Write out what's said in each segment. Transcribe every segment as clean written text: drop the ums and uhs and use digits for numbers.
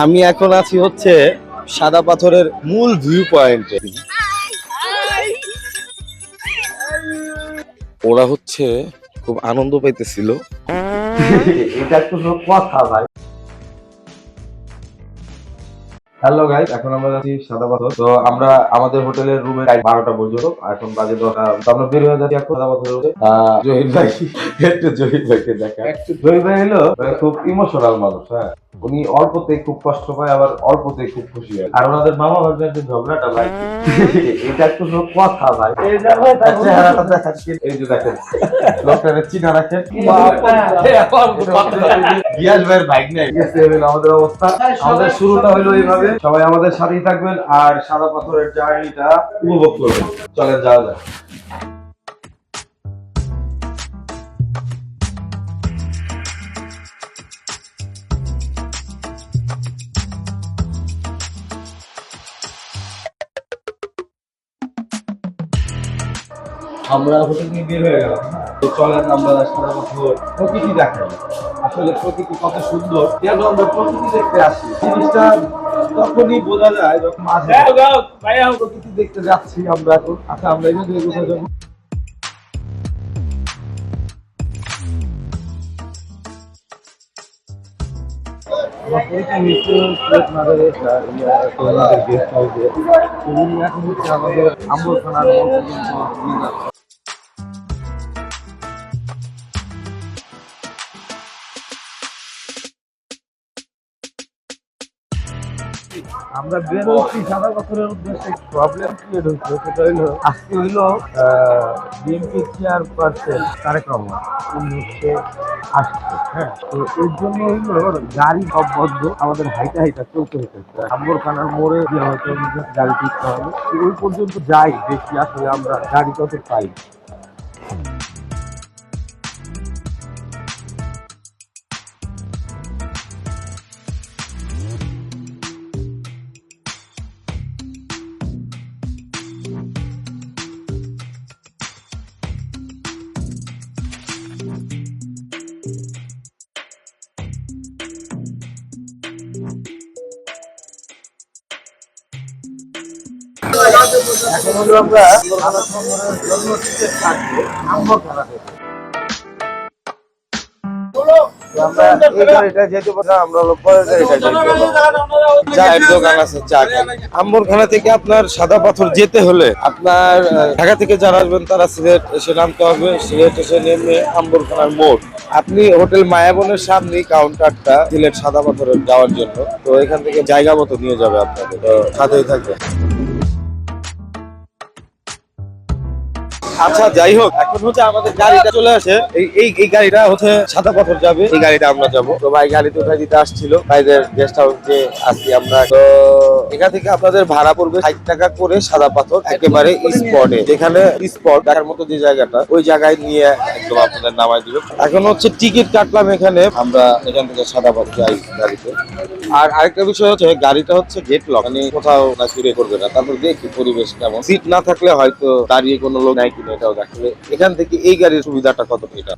আমি এখন আছি হচ্ছে সাদা পাথরের মূল ভিউ পয়েন্টে। ওরা হচ্ছে খুব আনন্দ পাইতেছিল। এটা কোনো কথা ভাই। হ্যালো গাইস, এখন আমরা যাচ্ছি সাদা পাথর। তো আমরা আমাদের হোটেলের রুমে 12টা পর্যন্ত, এখন বাজে 10টা। তো আমরা বের হয়ে যাচ্ছি এখন সাদা পাথরের উঠে। জহির ভাই, একটু জহির ভাইকে দেখা। জহির ভাই হলো খুব ইমোশনাল মানুষ। হ্যাঁ, উনি অল্পতেই খুব কষ্ট পায়, আবার অল্পতেই খুব খুশি হয়। আর ওনাদের মামা ভাগ্নের যে ঝগড়াটা ভাই, এটা কোনো কথা ভাই। এই চেহারাটা দেখাচ্ছি, এই যে দেখেন লোকটাকে চিনা রাখেন। গিয়াস ভাইয়ের বাইক নেই, আমাদের অবস্থা। আমাদের শুরুটা হলো এইভাবে। সবাই আমাদের সাথেই থাকবেন আর সাদা পাথরের জার্নিটা উপভোগ করবেন। চলেন যাওয়া যাক। আমরা হোটেল থেকে বের হয়ে গেলাম। তো চলেন আমরা সাদা পাথর প্রকৃতি দেখাই। আসলে প্রকৃতি কত সুন্দর, কেন আমরা প্রকৃতি দেখতে আসি জিনিসটা তখনই বোঝা যায় যখন মাঝে প্রকৃতি দেখতে যাচ্ছি আমরা এখন। আচ্ছা, আমরা এখান থেকে কোথায় যাবো? আমাদের আম্বরখানার আমরা বের হচ্ছি সাদা পাথরের উদ্দেশ্যে। প্রবলেম ক্রিয়েট হচ্ছে, সেটা হইলো আজকে হইলো বিএনপি চেয়ারপারসন তারেক রহমান উনি হচ্ছে আসছে। হ্যাঁ, তো এর জন্য হইলো গাড়ি সব বন্ধ, আমাদের হাইটা হাইটা চলতে হচ্ছে। আম্বরখানার মোড়ে যে হয়তো গাড়ি টিকতে হবে, ওই পর্যন্ত যাই দেখি আসলে আমরা গাড়ি কত পাই। এখন হলো আমরা জন্য টিকিট কাটবো আম্বরখানা থেকে। আম্বরখানা থেকে আপনার সাদা পাথর যেতে হলে আপনার ঢাকা থেকে যারা আসবেন তারা সিলেট এসে নামতে হবে। সিলেট এসে নেমে আম্বরখানার মোড়, আপনি হোটেল মায়াবনের সামনে কাউন্টারটা সিলেট সাদা পাথরের যাওয়ার জন্য। তো এখান থেকে জায়গা মতো নিয়ে যাবে আপনাকে, তো সাথেই থাকবে। আচ্ছা, যাই হোক, এখন হচ্ছে আমাদের গাড়িটা চলে আসে। এই গাড়িটা হচ্ছে সাদা পাথর যাবে, এই গাড়িটা আমরা যাবো। তো ভাই গাড়িতে উঠাই দিতে আসছিল ভাইদের গেস্ট হাউস যে আছি আমরা। তো এখান থেকে আপনাদের ভাড়া পড়বে 60 টাকা করে সাদা পাথর, একেবারে স্পটে, যেখানে স্পট দেখার মতো যে জায়গাটা, ওই জায়গায় নিয়ে একদম আপনাদের নামাই দিল। এখন হচ্ছে টিকিট কাটলাম এখানে, আমরা এখান থেকে সাদা পাথর যাই গাড়িতে। আর আরেকটা বিষয় হচ্ছে গাড়িটা হচ্ছে গেট লক, মানে কোথাও না চুরি করবে না। তারপর দেখি পরিবেশ কেমন, সিট না থাকলে হয়তো দাঁড়িয়ে কোনো লোক নাই কিনা এটাও দেখবে। এখান থেকে এই গাড়ির সুবিধাটা কত এটা।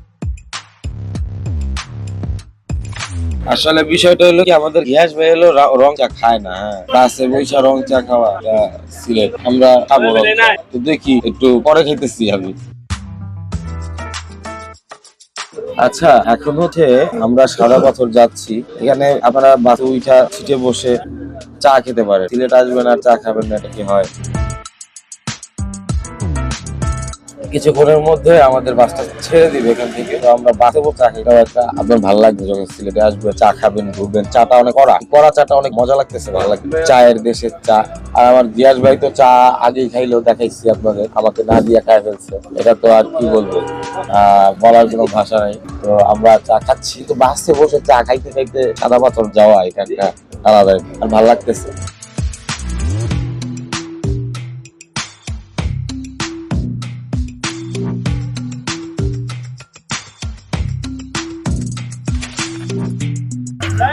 আসলে বিষয়টা হলো কি, আমাদের গ্যাস ভাই হলো রং চা খায় না। হ্যাঁ, বাসে বৈশা রং চা খাওয়া সিলেট, আমরা খাবো রং চা। তো দেখি একটু পরে খেতেছি আমি। আচ্ছা, এখন হচ্ছে আমরা সাদা পাথর যাচ্ছি। এখানে আপনারা বাসে উঠা সিটে বসে চা খেতে পারেন। সিলেট আসবেন আর চা খাবেন না, এটা কি হয়? কিছুক্ষণের মধ্যে আমাদের বাসটা ছেড়ে দিবে এখান থেকে। তো আমরা বাসে চা খেতে একটা আপনার ভালো লাগবে, যখন সিলেটে আসবে চা খাবেন, ঘুরবেন। চাটা অনেক কড়া চাটা অনেক মজা লাগতেছে, ভালো লাগবে। চায়ের দেশের চা। আর আমার গিয়াস ভাই তো চা আগেই খাইলেও দেখাইছি আপনাদের, আমাকে না দিয়ে খাই ফেলছে। এটা তো আর কি বলবো, বলার কোনো ভাষা নাই। তো আমরা চা খাচ্ছি, তো বাসে বসে চা খাইতে খাইতে সাদা পাথর যাওয়া, এটা একটা আলাদা আর ভালো লাগতেছে।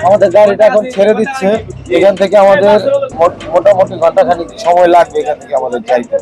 আমাদের গাড়িটা এখন ছেড়ে দিচ্ছে। এখান থেকে আমাদের মোটামুটি ঘন্টাখানিক সময় লাগবে এখান থেকে আমাদের যাইতে।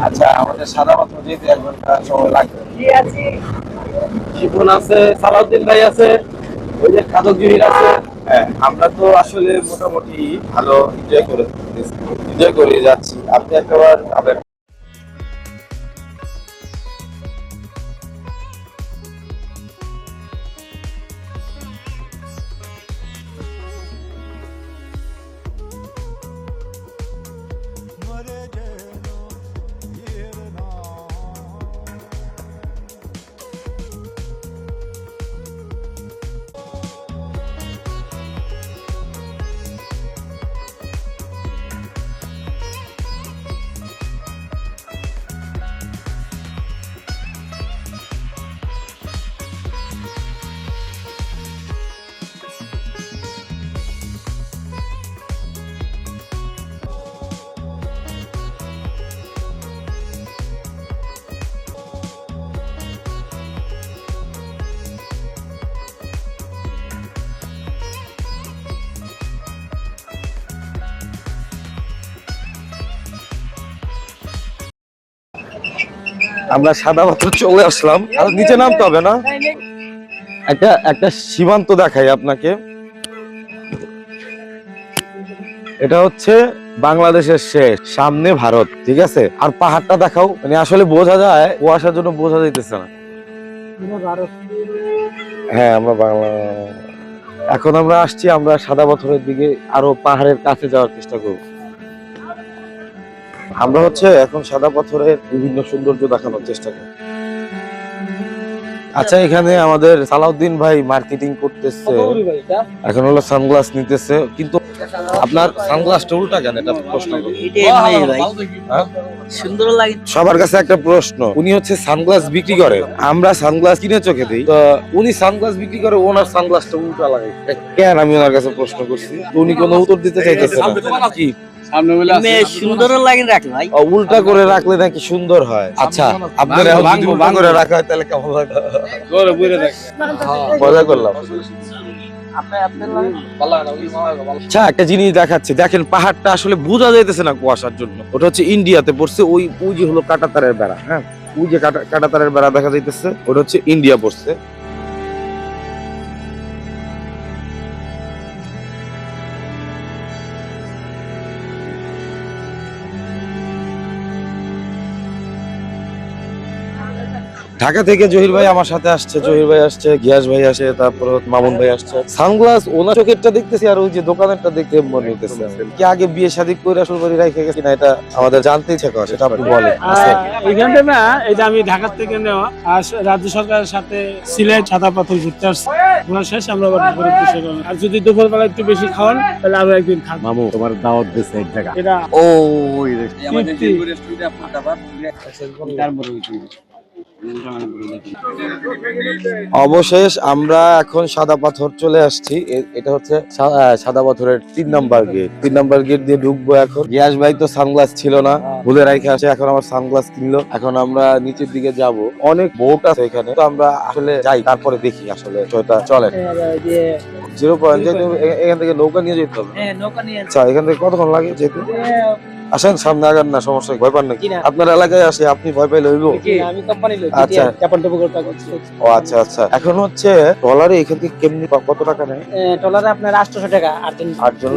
আচ্ছা, আমাদের সাদা পাথর যেতে 1 ঘন্টা সময় লাগবে। শিপন আছে, সালাউদ্দিন ভাই আছে, ওই যে খাদক জহির আছে। হ্যাঁ, আমরা তো আসলে মোটামুটি ভালো এনজয় করে যাচ্ছি। আপনি একবার আবেন। আমরা সাদা পাথর চলে আসলাম, আর নিচে নামতে হবে না। একটা সীমান্ত দেখাই আপনাকে। এটা হচ্ছে বাংলাদেশের শেষ, সামনে ভারত, ঠিক আছে। আর পাহাড়টা দেখাও, মানে আসলে বোঝা যায়, কুয়াশার জন্য বোঝা যাইতেছে না। হ্যাঁ, আমরা বাংলা। এখন আমরা আসছি, আমরা সাদা পাথরের দিকে আরো পাহাড়ের কাছে যাওয়ার চেষ্টা করব। আমরা হচ্ছে এখন সাদা পাথরের বিভিন্ন সৌন্দর্য দেখানোর চেষ্টা করি। আচ্ছা, এখানে আমাদের সালাউদ্দিন ভাই মার্কেটিং করতেছে, এখন হলো সানগ্লাস নিতেছে। কিন্তু আপনার সানগ্লাসটা উল্টা কেন, এটা প্রশ্ন। হ্যাঁ? সুন্দর লাগে। সবার কাছে একটা প্রশ্ন, উনি হচ্ছে সানগ্লাস বিক্রি করে, আমরা সানগ্লাস কিনে চোখে দিই, তো উনি সানগ্লাস বিক্রি করে, ওনার সানগ্লাসটা উল্টা লাগাই কেন, আমি ওনার কাছে প্রশ্ন করছি। তো উনি কোনো উত্তর দিতে চাইতেছে না। কি সুন্দর লাগে রাখলে ভাই, উল্টা করে রাখলে নাকি সুন্দর হয়। আচ্ছা, আপনার উল্টা করে রাখা হয় তাহলে কেমন লাগে? মজা করলাম। আচ্ছা, একটা জিনিস দেখাচ্ছে, দেখেন পাহাড়টা আসলে বোঝা যাইতেছে না কুয়াশার জন্য। ওটা হচ্ছে ইন্ডিয়াতে পড়ছে, ওই যে হলো কাঁটাতারের বেড়া। হ্যাঁ, ওই যে কাঁটাতারের বেড়া দেখা যাইতেছে, ওটা হচ্ছে ইন্ডিয়া পড়ছে। ঢাকা থেকে জহির ভাই আমার সাথে আসছে, জহির ভাই আসছে, গিয়াস ভাই আসছে, তারপর মামুন ভাই আসছে। সানগ্লাস ওনার চোখেরটা দেখতেছি, আর ওই যে দোকানেরটা দেখতে মনে হইতেছে কি আগে বিয়ে শাদী করে আসল বাড়ি রেখে গেছি না, এটা আমাদের জানতে ইচ্ছা করে, সেটা আপনি বলেন। এখানটা না, এটা আমি ঢাকা থেকে নেওয়া, আর রাজ্য সরকারের সাথে সিলেট সাদা পাথর ঘুরতে আসছি। ঘোরা শেষ, আমরা আবার দুপুরে বসে গেলাম। আর যদি দুপুরবেলা একটু বেশি খাওয়ান তাহলে আমরা একদিন খাবো। মামু, তোমার দাওয়াত দিছে এক জায়গা। এটা ও আমাদের রেস্টুরেন্টে আপনার খাবার তারপরে অবশেষ আমরা এখন সাদা পাথর চলে আসছি। এটা হচ্ছে সাদা পাথরের 3 নাম্বার গেট। 3 নাম্বার গেট দিয়ে ঢুকবো এখন। গিয়াস ভাই তো সানগ্লাস ছিল না, ভুলে রাখে আসে, এখন আমার সানগ্লাস কিনলো। এখন আমরা নিচের দিকে যাব, অনেক বোট আছে এখানে, তো আমরা আসলে যাই, তারপরে দেখি আসলে এটা চলে। 0 পয়েন্ট এখান থেকে নৌকা নিয়ে যেতে হবে। আচ্ছা, এখান থেকে কতক্ষণ লাগে যেতে? আসেন, সামনে আগান না, সমস্যা, ভয় পান নাকি? আপনার এলাকায় আসে, আপনি ভয় পাইলে হইব? আমি কোম্পানি লোক, আচ্ছা, জাপান টুকু করতে করছি। ও আচ্ছা আচ্ছা। এখন হচ্ছে ডলারে এখান থেকে কেমনি কত টাকা নেয়? ডলারে আপনার 800 টাকা, 8 জন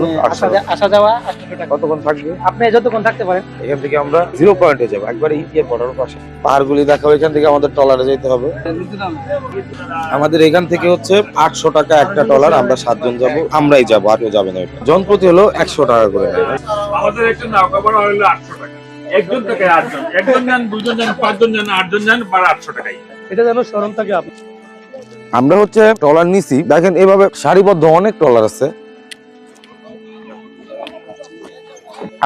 আসা যাওয়া 800 টাকা। কতক্ষণ থাকবে? আপনি যতক্ষণ থাকতে পারেন। এখান থেকে আমরা 0 পয়েন্টে যাবো, একবারে ইন্ডিয়ার বর্ডারের পাশে। পাহাড়গুলি দেখাবো, এখান থেকে আমাদের ট্রলারে যেতে হবে। আমাদের এখান থেকে হচ্ছে 800 টাকা একটা ট্রলার, আমরা 7 জন যাবো, আমরাই যাবো, আর কেউ যাবে না। এটা জনপ্রতি হলো 100 টাকা করে। আমাদের একটা নৌকা ভাড়া হলো 800 টাকা, একজন থেকে 8 জন, একজন যান, 2 জন যান, 5 জন যান, 8 জন যান, ভাড়া 800 টাকাই। এটা যেন শরম থাকে। আমরা হচ্ছে ট্রলার নিছি, দেখেন এভাবে সারিবদ্ধ অনেক ট্রলার আছে।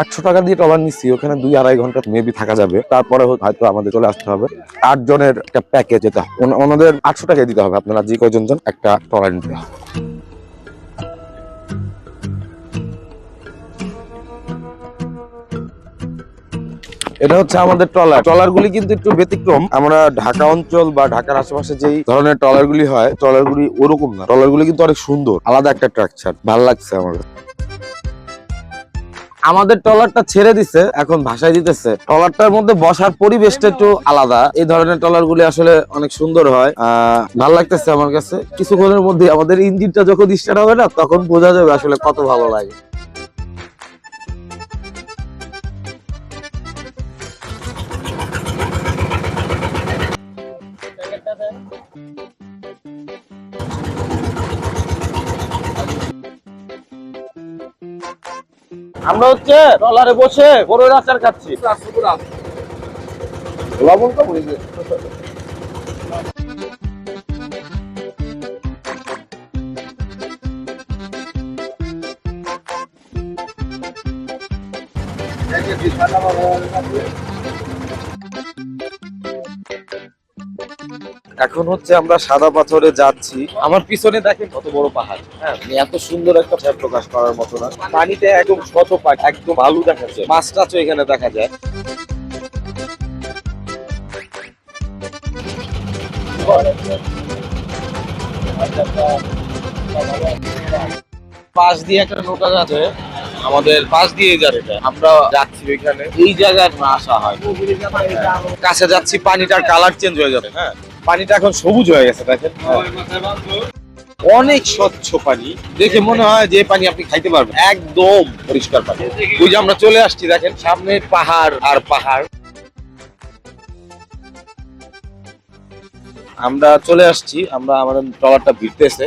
800 টাকা দিয়ে ট্রলার নিচ্ছি, ওখানে 2-2.5 ঘন্টা মেবি থাকা যাবে, তারপরে হয়তো আমাদের চলে আসতে হবে। 8 জনের একটা প্যাকেজ, এটা ওনাদের 800 টাকা দিতে হবে। আপনারা যে কয়জন যান একটা ট্রলার নিতে হবে। এটা হচ্ছে আমাদের ট্রলার গুলি কিন্তু একটু ব্যতিক্রম। আমরা ঢাকা অঞ্চল বা ঢাকার আশেপাশে যেই ধরনের ট্রলার গুলি হয়, ট্রলার গুলি ওরকম না। ট্রলার গুলি কিন্তু অনেক সুন্দর, আলাদা একটা স্ট্রাকচার, ভালো লাগছে আমার। আমাদের ট্রলারটা ছেড়ে দিছে, এখন ভাষায় দিতেছে। ট্রলারটার মধ্যে বসার পরিবেশটা একটু আলাদা। এই ধরনের ট্রলার গুলি আসলে অনেক সুন্দর হয়, ভালো লাগতেছে আমার কাছে। কিছুক্ষণের মধ্যে আমাদের ইঞ্জিনটা যখন স্টার্ট হবে না, তখন বোঝা যাবে আসলে কত ভালো লাগে। আমরা হচ্ছে ট্রলারে বসে বড়ের আচার খাচ্ছি। লবণ তো বুঝে এখন হচ্ছে আমরা সাদা পাথরে যাচ্ছি। আমার পিছনে দেখেন কত বড় পাহাড়, হ্যাঁ এত সুন্দর একটা ছাপ প্রকাশ করার মতো না। পানিতে একদম শত পাখি, একদম ভালো দেখা যায়, মাছ টাছও এখানে দেখা যায়। পাশ দিয়ে একটা নৌকা যাচ্ছে, আমাদের পাশ দিয়ে যাবে, আমরা যাচ্ছি ওইখানে। এই জায়গায় আসা হয়, কাছে যাচ্ছি, পানিটার কালার চেঞ্জ হয়ে যাবে। হ্যাঁ, পানিটা এখন সবুজ হয়ে গেছে দেখেন, অনেক স্বচ্ছ পানি, দেখে মনে হয় যে পানি আপনি খাইতে পারবেন, একদম পরিষ্কার পানি। ওই যে আমরা চলে আসছি, দেখেন সামনে পাহাড় আর পাহাড়। আমরা চলে আসছি, আমরা আমাদের ট্রলারটা ভিড়তেছে।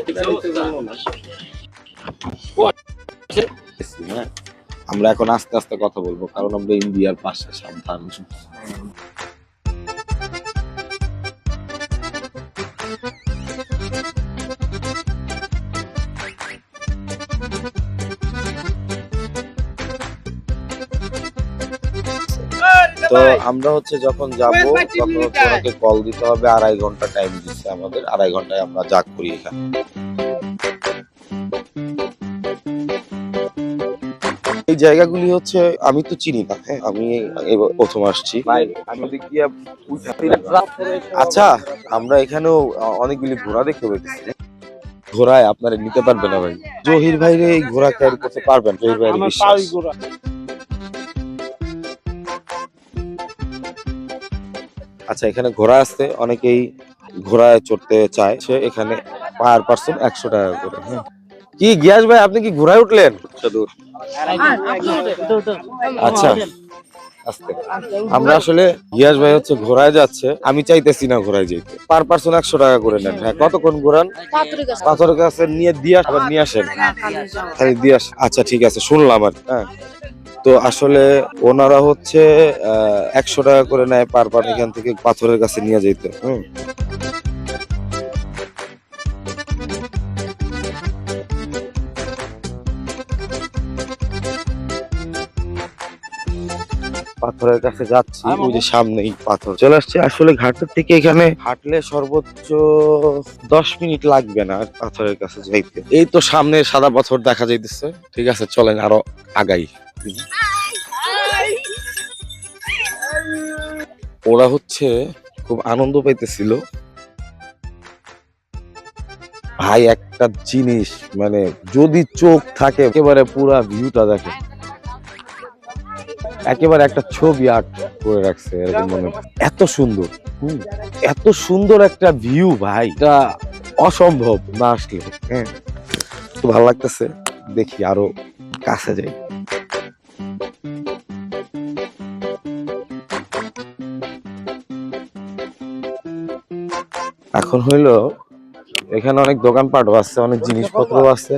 আমরা এখন আস্তে আস্তে কথা বলবো, কারণ আমরা ইন্ডিয়ার পাশে। সাবধান। তো আমরা হচ্ছে যখন যাবো তখন হচ্ছে ওনাকে কল দিতে হবে। 2.5 ঘন্টা টাইম দিচ্ছে আমাদের, 2.5 ঘন্টায় আমরা যাক করি এখানে। এই জায়গাগুলি হচ্ছে আমি তো চিনি না, হ্যাঁ আমি প্রথম আসছি। আচ্ছা, আমরা এখানেও অনেকগুলি ঘোড়া দেখতে পেয়েছি। ঘোড়ায় আপনারা নিতে পারবেন না ভাই, জহির ভাইরে এই ঘোড়া ক্যারি করতে পারবেন? জহির ভাইয়ের বিশ্বাস। আচ্ছা, এখানে ঘোড়া আছে, অনেকেই ঘোড়ায় চড়তে চায়, সে এখানে পার পার্সন 100 টাকা করে। কি গিয়াস ভাই, আপনি কি ঘোড়ায় উঠলেন? আচ্ছা, আস্তে। আমরা আসলে গিয়াস ভাই হচ্ছে ঘোড়ায় যাচ্ছে, আমি চাইতেছি না ঘোড়ায় যেতে। পার পার্সন 100 টাকা করে নেন। হ্যাঁ, কতক্ষণ ঘোরান? পাথরের কাছে নিয়ে দিয়ে আবার নিয়ে আসেন, খালি দিয়ে আসেন। আচ্ছা ঠিক আছে, শুনলাম আর। হ্যাঁ, তো আসলে ওনারা হচ্ছে 100 টাকা করে নেয় পার পার, এখান থেকে পাথরের কাছে নিয়ে যেতে। পাথরের কাছে যাচ্ছি, ওই যে সামনেই পাথর চলে আসছে। আসলে ঘাটের থেকে এখানে হাঁটলে সর্বোচ্চ 10 মিনিট লাগবে না পাথরের কাছে যাইতে। এই তো সামনে সাদা পাথর দেখা যাইতেছে। ঠিক আছে, চলেন আরো আগাই। ওরা হচ্ছে খুব আনন্দ পাইতেছিল ভাই। একটা জিনিস মানে যদি চোখ থাকে একেবারে পুরা ভিউটা দেখে, একেবারে একটা ছবি আর্ট করে রাখছে এরকম মনে হয়। এত সুন্দর, এত সুন্দর একটা ভিউ ভাই, এটা অসম্ভব না আসলে। হ্যাঁ, তো ভালো লাগতেছে, দেখি আরো কাছে যাই। এখন হইলো এখানে অনেক দোকানপাটও আছে, অনেক জিনিসপত্র আছে।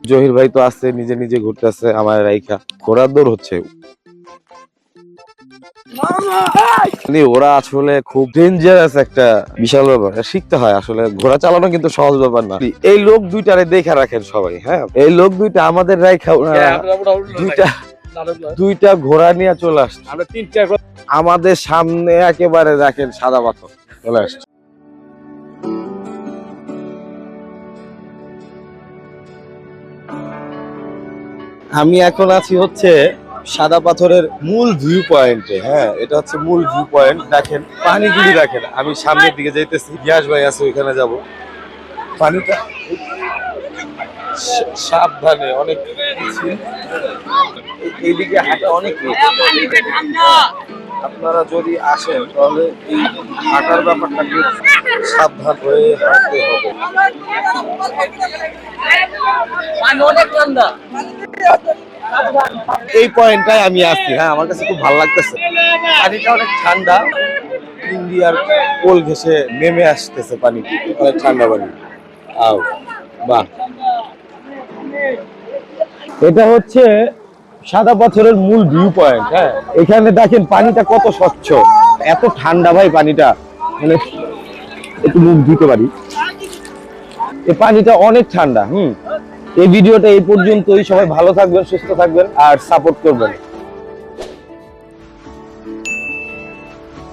জহির ভাই তো আছে, নিজে নিজে ঘুরতেছে, আমার রাইখা ঘোড়ার দৌড় হচ্ছে। ওরা আসলে খুব ডেঞ্জারাস একটা বিশাল ব্যাপার, শিখতে হয় আসলে। ঘোড়া চালানো কিন্তু সহজ ব্যাপার না। এই লোক দুইটারে দেখে রাখেন সবাই। হ্যাঁ, এই লোক দুইটা আমাদের রাইখা দুইটা ঘোড়া নিয়ে চলে আসছে। আমাদের সামনে একেবারে দেখেন সাদা পাথর চলে আসছে। আমি এখন আছি হচ্ছে সাদা পাথরের মূল ভিউ পয়েন্টে। হ্যাঁ, এটা হচ্ছে মূল ভিউ পয়েন্ট। দেখেন পানিগুলি, দেখেন আমি সামনের দিকে যাইতেছি, গ্যাস ভাই আছে ওইখানে যাব। পানিটা সাবধানে, অনেক এইদিকে হাঁটা অনেক আপনারা যদি আসেন তাহলে এই হাঁটার ব্যাপারটা খুব সাবধান হয়ে হাঁটতে হবে। এই পয়েন্টটাই আমি আসছি। হ্যাঁ, আমার কাছে খুব ভালো লাগতেছে, পানিটা অনেক ঠান্ডা, ইন্ডিয়ার কোল ঘেঁষে নেমে আসতেছে পানি, অনেক ঠান্ডা পানি। আও বাহ, এটা হচ্ছে সাদা পাথরের মূল ভিউ পয়েন্ট। হ্যাঁ, এখানে দেখেন পানিটা কত স্বচ্ছ, এত ঠান্ডা ভাই পানিটা, মানে একটু মুখ ধুতে পারি, এই পানিটা অনেক ঠান্ডা। এই ভিডিওটা এই পর্যন্তই। সবাই ভালো থাকবেন, সুস্থ থাকবেন আর সাপোর্ট করবেন।